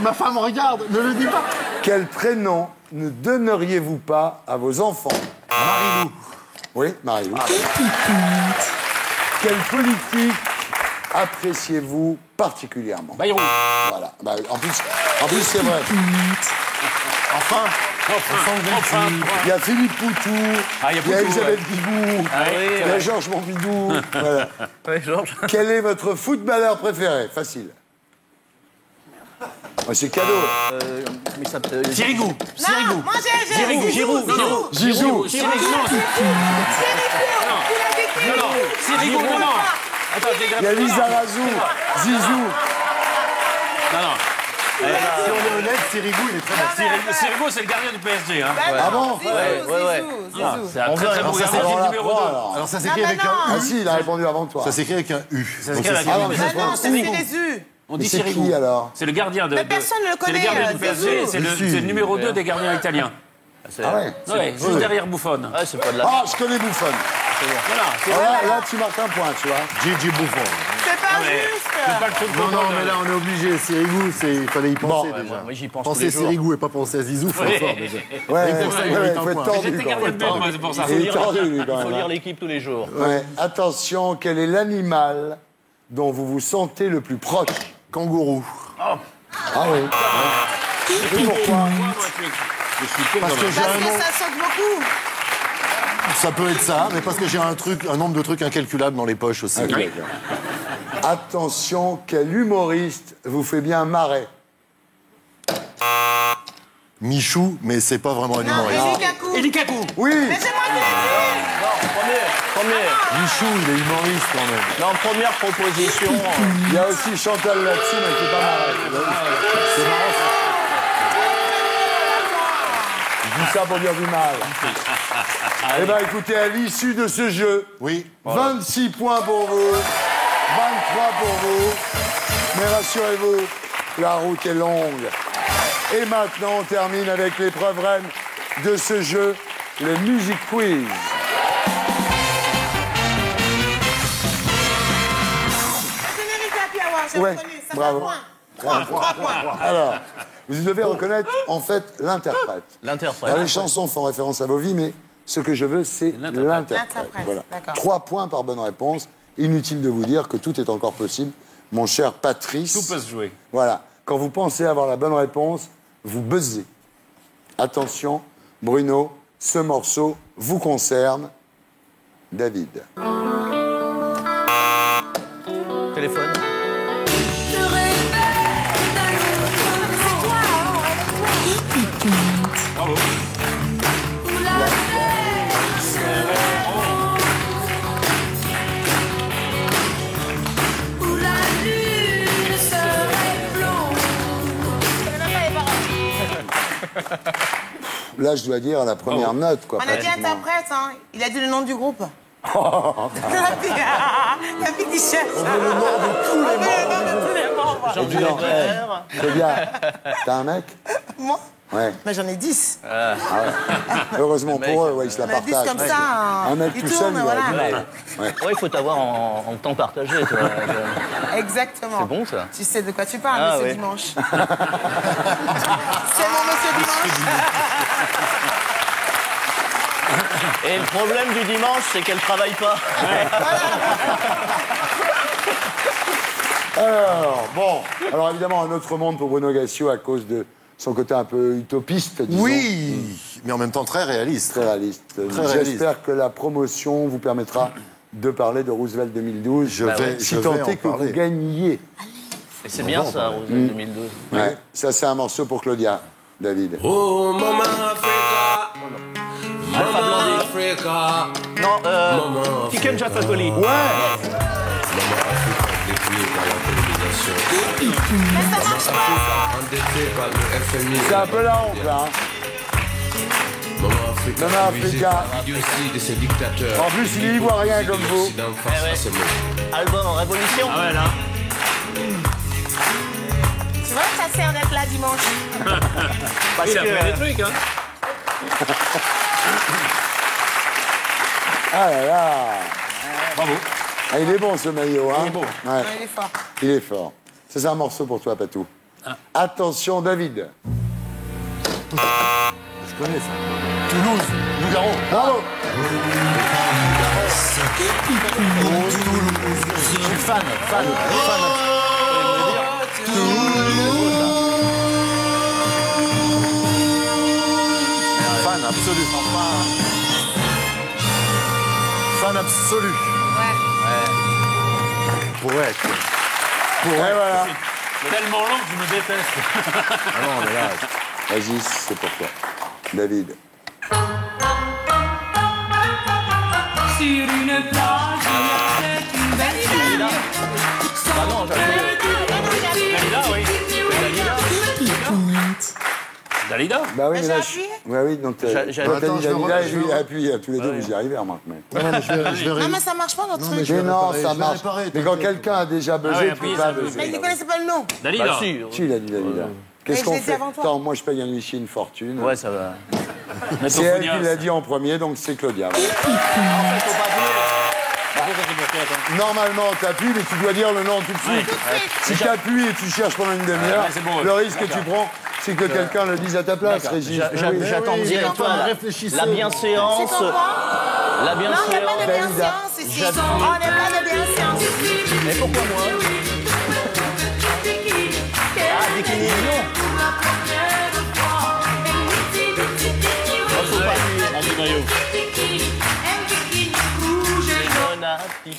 Ma femme regarde, ne le dis pas. Quel prénom ne donneriez-vous pas à vos enfants? Marilou. Oui, Marie. Quelle politique appréciez-vous particulièrement? Bayrou. Voilà. Bah, en plus c'est vrai. Enfin. Il y a Philippe Poutou, Ah, il y a il y a Poutou, Elisabeth Guibou, Ah oui, il y a Georges Montbidou. Voilà. ouais, Georges. Quel est votre footballeur préféré? Facile. Oh, c'est cadeau. Mais ça, Sirigu. Non, moi j'ai Giroud. Zizou. Sirigu, non. Non, Sirigu, non. Attends, j'ai Il y a Lisa Razou, Zizou. Non. Si on est honnête, Sirigu, il est très bien. Sirigu, c'est le gardien du PSG. Hein. Ah bon? C'est un très très bon Alors, gardien, c'est le numéro 2. Alors ça s'écrit avec un Ah U. si, il a répondu avant toi. Ça s'écrit avec un U. Ça Donc s'écrit avec c'est un Sirigu. U. ça se Non, passe. c'est des U. On Mais dit c'est Sirigu. qui alors? C'est le gardien de. Mais personne ne le C'est le connaît, gardien du PSG. Zizou. C'est le numéro 2 des gardiens italiens. Ah ouais? Ouais, juste derrière Buffon. Ah, c'est pas de la. Ah, je connais Buffon. Voilà, c'est Là, tu marques un point, tu vois. Gigi Buffon. C'est pas c'est juste. pas le truc Non, mais là, on est obligé. Sirigu, il fallait y penser Ouais, déjà. moi, j'y pense tous Penser les jours. Sirigu et pas penser à Zizou, faut être fort déjà. Ouais, pour ça, il ouais, mérite un faut être point. tordu J'étais quand gardien de même. but, moi, c'est pour ça. Il est tordu, lui, quand Il faut même. lire l'équipe tous les jours. Ouais. Attention, quel est l'animal dont vous vous sentez le plus proche? Kangourou. Ah oui. Et pourquoi? Parce que j'ai Parce un que nom. ça saute beaucoup. Ça peut être ça, mais parce que j'ai un nombre de trucs incalculables dans les poches aussi. Ok, d'accord. Attention, quel humoriste vous fait bien marrer? Michou, mais c'est pas vraiment un Non, humoriste. mais Lukaku. Oui. Mais c'est moi qui l'ai Non, premier. Michou, il est humoriste quand même. Non, première proposition. Il y a aussi Chantal là-dessus, mais qui est pas marrée. C'est marrant, ça. Je dis ça pour dire du mal. Eh bien, écoutez, à l'issue de ce jeu, Oui. 26 points pour vous, 23 pour vous. Mais rassurez-vous, la route est longue. Et maintenant, on termine avec l'épreuve reine de ce jeu, le Music Quiz. Ouais, bravo. 3 points. Alors, vous devez reconnaître, en fait, l'interprète. L'interprète. Alors, les chansons font référence à vos vies, mais ce que je veux, c'est l'interprète. L'interprète, Voilà. d'accord. 3 points par bonne réponse. Inutile de vous dire que tout est encore possible. Mon cher Patrice. Tout peut se jouer. Voilà. Quand vous pensez avoir la bonne réponse, vous buzzez. Attention, Bruno, ce morceau vous concerne. David. Téléphone. Bravo. Là, je dois dire la première note, quoi. On a dit pratiquement. interprète, hein. Il a dit le nom du groupe. La fille qui cherche. On veut le nom de tous les membres. Et puis, non, c'est bien. T'as un mec? Moi Ouais. Mais j'en ai 10. Ah ouais. Heureusement pour eux, ouais, ils se la On a 10 partagent. comme ça. Un mec il tout tourne, seul, il voilà. a du mal. Ouais, il faut t'avoir en temps partagé, toi. Exactement. C'est bon, ça. Tu sais de quoi tu parles, Ah, monsieur ouais. Dimanche. C'est mon monsieur Dimanche. Et le problème du dimanche, c'est qu'elle travaille pas. Alors évidemment, un autre monde pour Bruno Gassio à cause de son côté un peu utopiste, disons. Oui, mais en même temps très réaliste. Très réaliste. Très réaliste. J'espère que la promotion vous permettra de parler de Roosevelt 2012. Je vais- si je tant vais est en que vous parler. gagniez. Et c'est bien ça, Roosevelt 2012. Ouais. Ça, c'est un morceau pour Claudia, David. Oh, Mama Africa. Alpha Blondy. Africa. Non, Kikem Jaffa Coli. Ouais. Mama Africa, détruit par la colonisation. Mais ça marche pas. Endetté par le FMI. C'est un peu la honte, là. Hein. Mama Africa. Mama amusé Africa. par l'idiotie de ces dictateurs. En plus, il est ivoirien comme vous. L'Occident face à ces mots. Album en révolution. Ah ouais, là. C'est vrai que ça sert d'être là dimanche. Parce Il a fait des que trucs, hein. Ah là là. Bravo. Ah, il est bon, ce maillot, hein. Il est beau. Ouais. Ouais, il est fort. Il est fort. Ça, c'est un morceau pour toi, Patou. Attention, David. Je connais ça. Toulouse, Nougaro. Bravo. Je suis fan. Fan absolu. Fan absolu. Poète. Et voilà. Tellement long que je me déteste. Ah non, mais là, Vas-y, c'est pour toi. David. Sur une plage, c'est une belle fille. Ah non, Dalida, oui. Dalida. Bah oui, Mais mais là, j'ai appuyé. Ouais, oui, donc J'ai- toi, t'as Attends, dit je vais Dalida re- et je lui, il vais a re- appuyé. Tous les deux, vous y arrivez, remarque. Mais, non, mais je vais Non, mais ça marche pas, notre Non, mais truc. je vais mais non, réparer, ça je vais marche. réparer, Mais quand t'inquiète. quelqu'un a déjà buzzé, Ah oui, tu appuyez, peux pas ça peut. buzzer. Mais il ne connaissait pas le nom. Dalida. Bah si. Qui il a dit Dalida? Qu'est-ce je qu'on l'ai dit fait? avant toi. Attends, moi je paye un huissier une fortune. Ouais, ça va. C'est elle qui l'a dit en premier, donc c'est Claudia. Normalement, t'appuies, mais tu dois dire le nom tout de suite. Si t'appuies et tu cherches pendant une demi-heure, Ouais, c'est bon, le risque que tu prends, c'est que quelqu'un le dise à ta place, Régis. Oui. J'attends de dire, toi, réfléchissez. la bienséance. C'est ton quoi La Non, il n'y a pas bienséance. de bienséance ici. Oh, il n'y a pas de bienséance. Mais pourquoi moi Ah, bikini. Anti-maillot.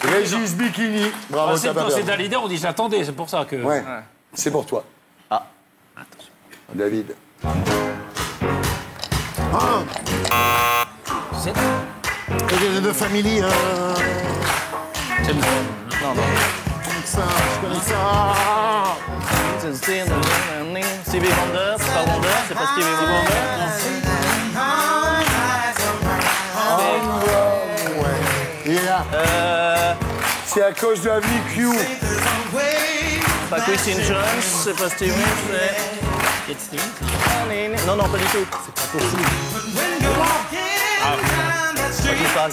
Régis Bikini. Bravo, C'est t'as pas quand c'est perdu. Dalida, on dit j'attendais, c'est pour ça que. Ouais, c'est pour toi. Ah. David. De family. C'est bon. Ça, je connais ça. Stevie Wonder, c'est pas Wonder, c'est pas Stevie Wonder. Il est là. C'est à cause de Avenue Q. Pas Quincy Jones, c'est pas Stevie, c'est... Cat Stevens. Non, non, pas du tout. C'est pas possible. Je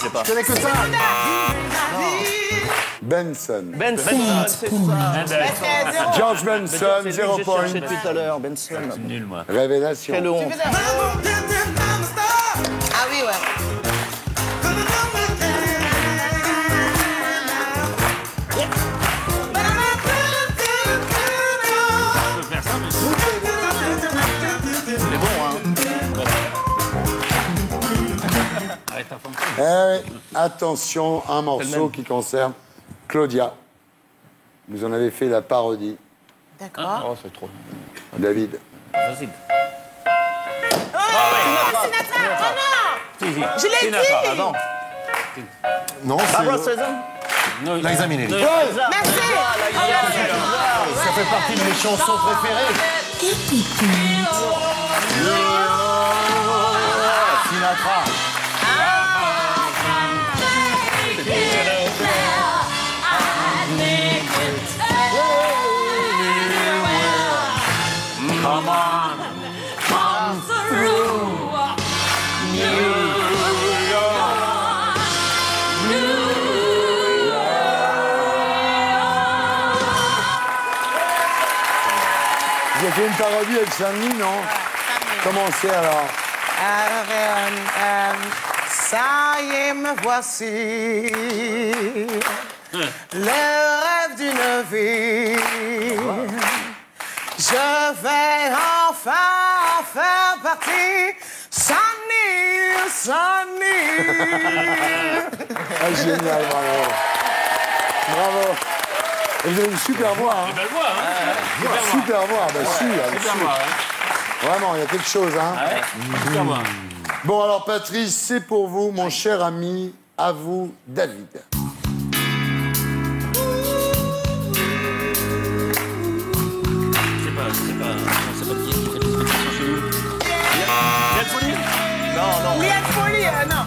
pas. Je connais que ça. Benson. Benson, c'est ça. George Benson, C'est 0 lui que point. j'ai cherché depuis tout à l'heure, Benson. C'est nul, moi. Révélation. Quelle honte. Ah oui, ouais. On peut faire ça, mais C'est bon, hein. arrête ta femme. Eh oui, attention, un morceau qui concerne Claudia. Vous en avez fait la parodie, D'accord. Oh, c'est trop. David. Vas-y. Sinatra. Oh non. Je l'ai Sinatra, dit. Avant. Non, Barbara c'est Streisand. Non, Liza Minnelli. Merci. Ça fait partie de mes chansons préférées. Sinatra. come on. Come through. Vous avez fait une parodie avec Saint-Denis, non? Comment c'est alors? Ça y est, me voici. Le rêve d'une vie. Je vais enfin en faire partie. Sunny, Sunny. Ah, génial, bravo. Bravo. Et vous avez une super voix, hein? Belle voix, hein? Super voix, bah si, elle Super suit. voix, hein? Vraiment, il y a quelque chose, hein? Super voix. Bon, alors Patrice, c'est pour vous, mon cher ami, à vous, David. C'est pas qui fait des spectacles chez nous. Quelle folie? Non, non. Liane Folie, non.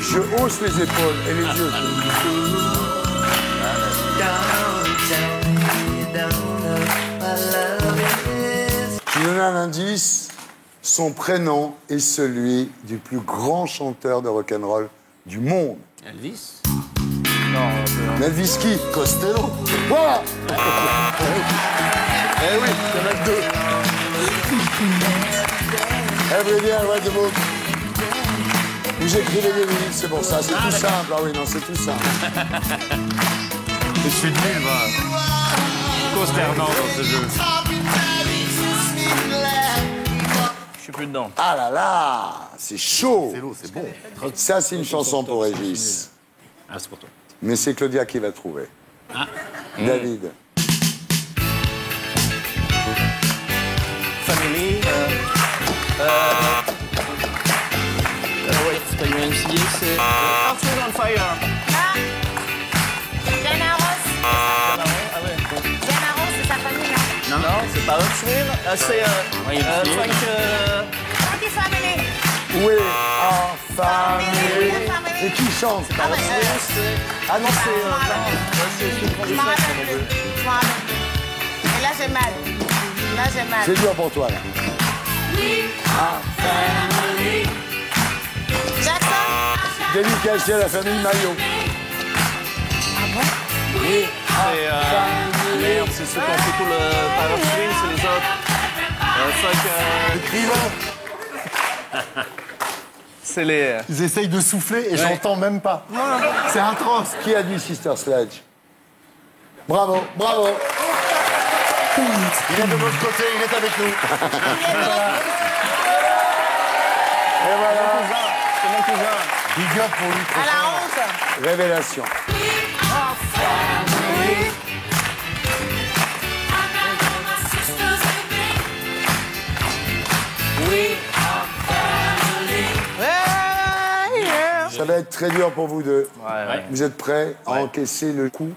Je hausse les épaules et les yeux. Je vous donne un indice. Son prénom est celui du plus grand chanteur de rock'n'roll du monde. Elvis? Elvis qui? Costello. Voilà. Eh oui, il y en a que deux. Every day I write the book. Vous écrivez des livres, c'est pour ça. C'est tout simple. Ah oui, non, c'est tout simple. Je suis nul, va. Consternant dans ce jeu. Je suis plus dedans. Ah là là, c'est chaud. Costello, c'est bon. Ça, c'est une chanson pour Régis. Ah, c'est pour toi. Mais c'est Claudia qui va trouver. David. Family. Ouais, c'est pas UMCA, c'est Earth, Wind and Fire. Diana Ross. Ah ouais. Diana Ross, c'est sa famille, non? Non, c'est pas Earth, Wind. C'est Frank. Funky Family. Oui, famille. Et qui chante? Ah, ouais, Ah non, c'est je m'en rappelle plus. Je m'en rappelle plus. Et là, j'ai mal. Là, j'ai mal. C'est dur pour toi, là. Jackson? Dédicacé à la famille Maillot. Merde, c'est ceux qui ont fait tout le Power Swing, c'est les autres. C'est les. Ils essayent de souffler et j'entends même pas. C'est atroce. Qui a dit Sister Sledge? Bravo, bravo. Il est de notre côté, il est avec nous. Et voilà, C'est mon cousin. Big up pour lui. À la honte. révélation. Ça va être très dur pour vous deux. Ouais. Vous êtes prêts à encaisser le coup,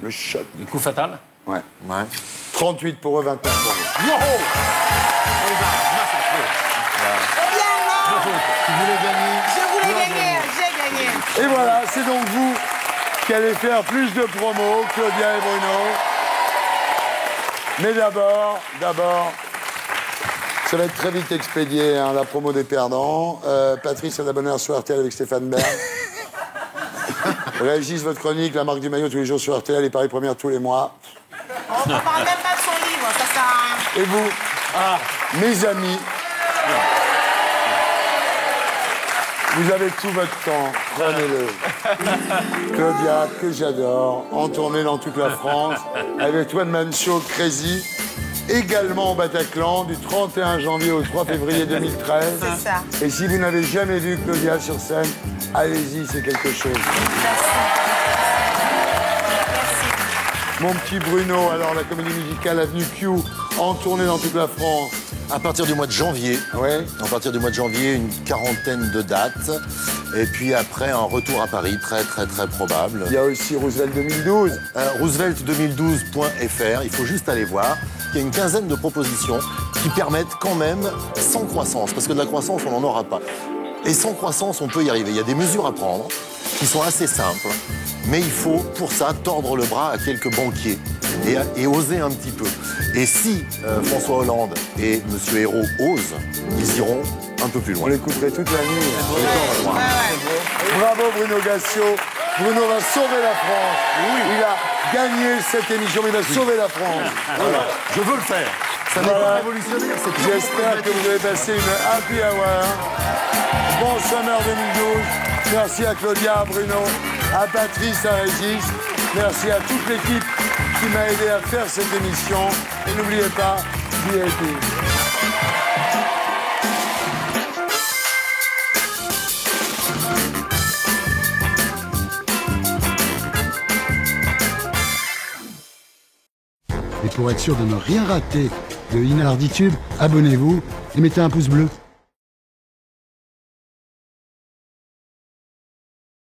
le choc? Le coup fatal? Ouais. Ouais. 38 pour eux, 29 pour vous. Tu voulais gagner. Je voulais gagner, j'ai gagné. Et voilà, c'est donc vous qui allez faire plus de promos, Claudia et Bruno. Mais d'abord, ça va être très vite expédié, hein, la promo des perdants. Patrice a la bonne heure sur RTL avec Stéphane Bern. Régis, votre chronique, la marque du maillot tous les jours sur RTL et Paris Première tous les mois. On ne parle même pas de son livre, ça sert à rien. Et vous, mes amis, vous avez tout votre temps, prenez-le. Claudia, que j'adore, en tournée dans toute la France, avec One Man Show Crazy, également au Bataclan, du 31 janvier au 3 février 2013. C'est ça. Et si vous n'avez jamais vu Claudia sur scène, allez-y, c'est quelque chose. Mon petit Bruno, alors la comédie musicale Avenue Q, en tournée dans toute la France. À partir du mois de janvier. Ouais. À partir du mois de janvier, une quarantaine de dates. Et puis après, un retour à Paris, très probable. Il y a aussi Roosevelt 2012. Roosevelt2012.fr, il faut juste aller voir. Il y a une quinzaine de propositions qui permettent quand même, sans croissance, parce que de la croissance, on n'en aura pas. Et sans croissance, on peut y arriver. Il y a des mesures à prendre qui sont assez simples, mais il faut, pour ça, tordre le bras à quelques banquiers et oser un petit peu. Et si François Hollande et M. Hérault osent, ils iront un peu plus On loin. l'écouterait toute la nuit. Bravo Bruno Gassio. Bruno va sauver la France. Il a gagné cette émission, mais il va sauver la France. Voilà. Je veux le faire. Ça n'est pas révolutionnaire, c'est tout. J'espère que vous avez passé une happy hour. Bon Summer 2012. Merci à Claudia, à Bruno, à Patrice, à Régis. Merci à toute l'équipe qui m'a aidé à faire cette émission. Et n'oubliez pas, VIP. Et pour être sûr de ne rien rater de Inarditube, abonnez-vous et mettez un pouce bleu.